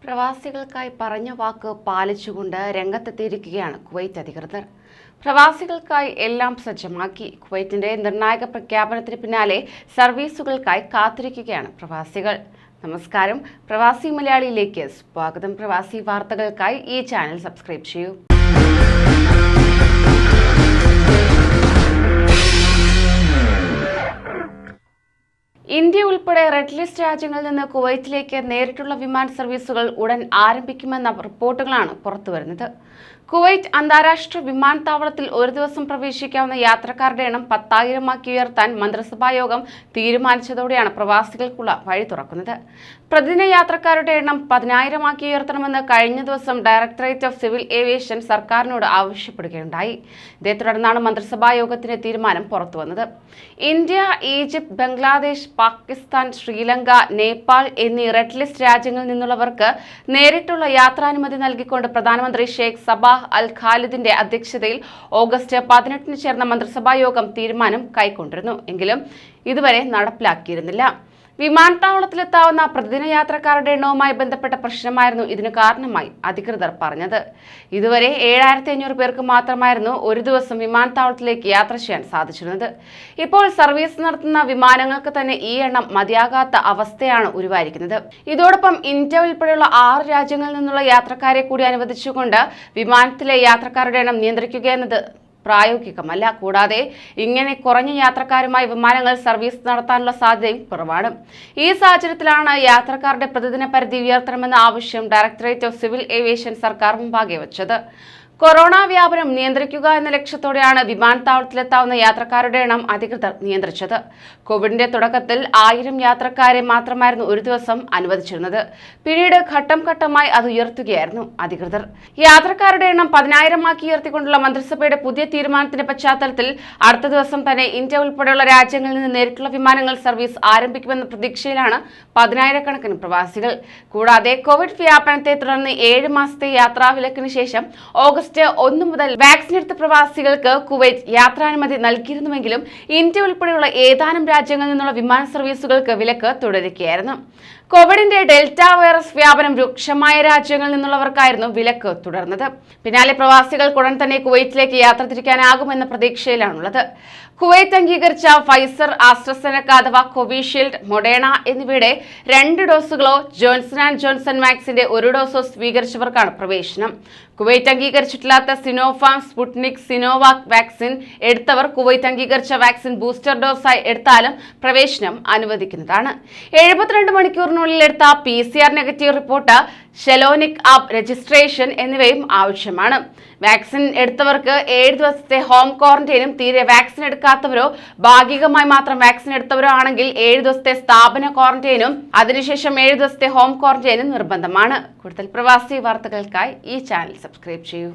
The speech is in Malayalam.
പ്രവാസികൾക്കായി പറഞ്ഞ വാക്ക് പാലിച്ചുകൊണ്ട് രംഗത്തെത്തിയിരിക്കുകയാണ് കുവൈറ്റ് അധികൃതർ. പ്രവാസികൾക്കായി എല്ലാം സജ്ജമാക്കി. കുവൈറ്റിന്റെ നിർണായക പ്രഖ്യാപനത്തിന് പിന്നാലെ സർവീസുകൾക്കായി കാത്തിരിക്കുകയാണ് പ്രവാസികൾ. നമസ്കാരം, പ്രവാസി മലയാളിയിലേക്ക് സ്വാഗതം. പ്രവാസി വാർത്തകൾക്കായി ഈ ചാനൽ സബ്സ്ക്രൈബ് ചെയ്യൂ. ഇന്ത്യ ഉൾപ്പെടെ റെഡ് ലിസ്റ്റ് രാജ്യങ്ങളിൽ നിന്ന് കുവൈറ്റിലേക്ക് നേരിട്ടുള്ള വിമാന സർവീസുകൾ ഉടൻ ആരംഭിക്കുമെന്ന റിപ്പോർട്ടുകളാണ് പുറത്തുവരുന്നത്. കുവൈറ്റ് അന്താരാഷ്ട്ര വിമാനത്താവളത്തിൽ ഒരു ദിവസം പ്രവേശിക്കാവുന്ന യാത്രക്കാരുടെ എണ്ണം 10,000 ഉയർത്താൻ മന്ത്രിസഭാ യോഗം തീരുമാനിച്ചതോടെയാണ് പ്രവാസികൾക്കുള്ള വഴി തുറക്കുന്നത്. പ്രതിദിന യാത്രക്കാരുടെ എണ്ണം 10,000 ഉയർത്തണമെന്ന് കഴിഞ്ഞ ദിവസം ഡയറക്ടറേറ്റ് ഓഫ് സിവിൽ ഏവിയേഷൻ സർക്കാരിനോട് ആവശ്യപ്പെടുകയുണ്ടായി. ഇതേ തുടർന്നാണ് മന്ത്രിസഭാ യോഗത്തിന്റെ തീരുമാനം പുറത്തുവന്നത്. ഇന്ത്യ, ഈജിപ്ത്, ബംഗ്ലാദേശ്, പാകിസ്ഥാൻ, ശ്രീലങ്ക, നേപ്പാൾ എന്നീ റെഡ് ലിസ്റ്റ് രാജ്യങ്ങളിൽ നിന്നുള്ളവർക്ക് നേരിട്ടുള്ള യാത്രാനുമതി നൽകിക്കൊണ്ട് പ്രധാനമന്ത്രി ഷെയ്ഖ് സബാഹ് അൽ ഖാലിദിന്റെ അധ്യക്ഷതയിൽ ഓഗസ്റ്റ് 18 ചേർന്ന മന്ത്രിസഭാ യോഗം തീരുമാനം കൈക്കൊണ്ടിരുന്നു. എങ്കിലും ഇതുവരെ നടപ്പിലാക്കിയിരുന്നില്ല. വിമാനത്താവളത്തിലെത്താവുന്ന പ്രതിദിന യാത്രക്കാരുടെ എണ്ണവുമായി ബന്ധപ്പെട്ട പ്രശ്നമായിരുന്നു ഇതിന് കാരണമായി അധികൃതർ പറഞ്ഞത്. ഇതുവരെ 7,500 പേർക്ക് മാത്രമായിരുന്നു ഒരു ദിവസം വിമാനത്താവളത്തിലേക്ക് യാത്ര ചെയ്യാൻ സാധിച്ചിരുന്നത്. ഇപ്പോൾ സർവീസ് നടത്തുന്ന വിമാനങ്ങൾക്ക് തന്നെ ഈ എണ്ണം മതിയാകാത്ത അവസ്ഥയാണ് ഉരുവായിരിക്കുന്നത്. ഇതോടൊപ്പം ഇന്ത്യ ഉൾപ്പെടെയുള്ള 6 രാജ്യങ്ങളിൽ നിന്നുള്ള യാത്രക്കാരെ കൂടി അനുവദിച്ചുകൊണ്ട് വിമാനത്തിലെ യാത്രക്കാരുടെ എണ്ണം നിയന്ത്രിക്കുക എന്നത് പ്രായോഗികമല്ല. കൂടാതെ ഇങ്ങനെ കുറഞ്ഞ യാത്രക്കാരുമായി വിമാനങ്ങൾ സർവീസ് നടത്താനുള്ള സാധ്യതയും കുറവാണ്. ഈ സാഹചര്യത്തിലാണ് യാത്രക്കാരുടെ പ്രതിദിന പരിധി ഉയർത്തണമെന്ന ആവശ്യം ഡയറക്ടറേറ്റ് ഓഫ് സിവിൽ ഏവിയേഷൻ സർക്കാർ മുമ്പാകെ വച്ചത്. കൊറോണ വ്യാപനം നിയന്ത്രിക്കുക എന്ന ലക്ഷ്യത്തോടെയാണ് വിമാനത്താവളത്തിലെത്താവുന്ന യാത്രക്കാരുടെ എണ്ണം അധികൃതർ നിയന്ത്രിച്ചത്. കോവിഡിന്റെ തുടക്കത്തിൽ 1000 യാത്രക്കാരെ മാത്രമായിരുന്നു ഒരു ദിവസം അനുവദിച്ചിരുന്നത്. പിന്നീട് ഘട്ടം ഘട്ടമായി അത് ഉയർത്തുകയായിരുന്നു അധികൃതർ. യാത്രക്കാരുടെ എണ്ണം 10,000 ഉയർത്തിക്കൊണ്ടുള്ള മന്ത്രിസഭയുടെ പുതിയ തീരുമാനത്തിന്റെ പശ്ചാത്തലത്തിൽ അടുത്ത ദിവസം തന്നെ ഇന്ത്യ ഉൾപ്പെടെയുള്ള രാജ്യങ്ങളിൽ നിന്ന് നേരിട്ടുള്ള വിമാനങ്ങൾ സർവീസ് ആരംഭിക്കുമെന്ന പ്രതീക്ഷയിലാണ് 10,000 പ്രവാസികൾ. കൂടാതെ കോവിഡ് വ്യാപനത്തെ തുടർന്ന് 7 മാസത്തെ യാത്രാവിലക്കിന് ശേഷം ഓഗസ്റ്റ് 1 മുതൽ വാക്സിൻ എടുത്ത പ്രവാസികൾക്ക് കുവൈറ്റ് യാത്രാനുമതി നൽകിയിരുന്നുവെങ്കിലും ഇന്ത്യ ഉൾപ്പെടെയുള്ള ഏതാനും രാജ്യങ്ങളിൽ നിന്നുള്ള വിമാന സർവീസുകൾക്ക് വിലക്ക് തുടരുകയായിരുന്നു. കോവിഡിന്റെ ഡെൽറ്റ വൈറസ് വ്യാപനം രൂക്ഷമായ രാജ്യങ്ങളിൽ നിന്നുള്ളവർക്കായിരുന്നു വിലക്ക് തുടർന്നത്. പിന്നാലെ പ്രവാസികൾക്ക് ഉടൻ തന്നെ കുവൈറ്റിലേക്ക് യാത്ര തിരിക്കാനാകുമെന്ന പ്രതീക്ഷയിലാണുള്ളത്. കുവൈറ്റ് അംഗീകരിച്ച ഫൈസർ, ആസ്ട്രസെനക്ക അഥവാ കോവിഷീൽഡ്, മൊഡേണ എന്നിവയുടെ 2 ഡോസുകളോ ജോൺസൺ ആൻഡ് ജോൺസൺ വാക്സിന്റെ 1 ഡോസോ സ്വീകരിച്ചവർക്കാണ് പ്രവേശനം. കുവൈറ്റ് അംഗീകരിച്ചിട്ടില്ലാത്ത സിനോഫാം, സ്പുട്നിക്, സിനോവാക് വാക്സിൻ എടുത്തവർ കുവൈറ്റ് അംഗീകരിച്ച വാക്സിൻ ബൂസ്റ്റർ ഡോസായി എടുത്താലും പ്രവേശനം അനുവദിക്കുന്നതാണ്. 72 മണിക്കൂറിനുള്ളിൽ എടുത്ത PCR negative report, Shlonik app registration എന്നിവയും ആവശ്യമാണ്. വാക്സിൻ എടുത്തവർക്ക് 7 ദിവസത്തെ ഹോം ക്വാറന്റൈനും തീരെ വാക്സിൻ എടുക്കാത്തവരോ ഭാഗികമായി മാത്രം വാക്സിൻ എടുത്തവരോ ആണെങ്കിൽ 7 ദിവസത്തെ സ്ഥാപന ക്വാറന്റൈനും അതിനുശേഷം 7 ദിവസത്തെ ഹോം ക്വാറന്റൈനും നിർബന്ധമാണ്. കൂടുതൽ പ്രവാസി വാർത്തകൾക്കായി ഈ ചാനൽ സബ്സ്ക്രൈബ് ചെയ്യൂ.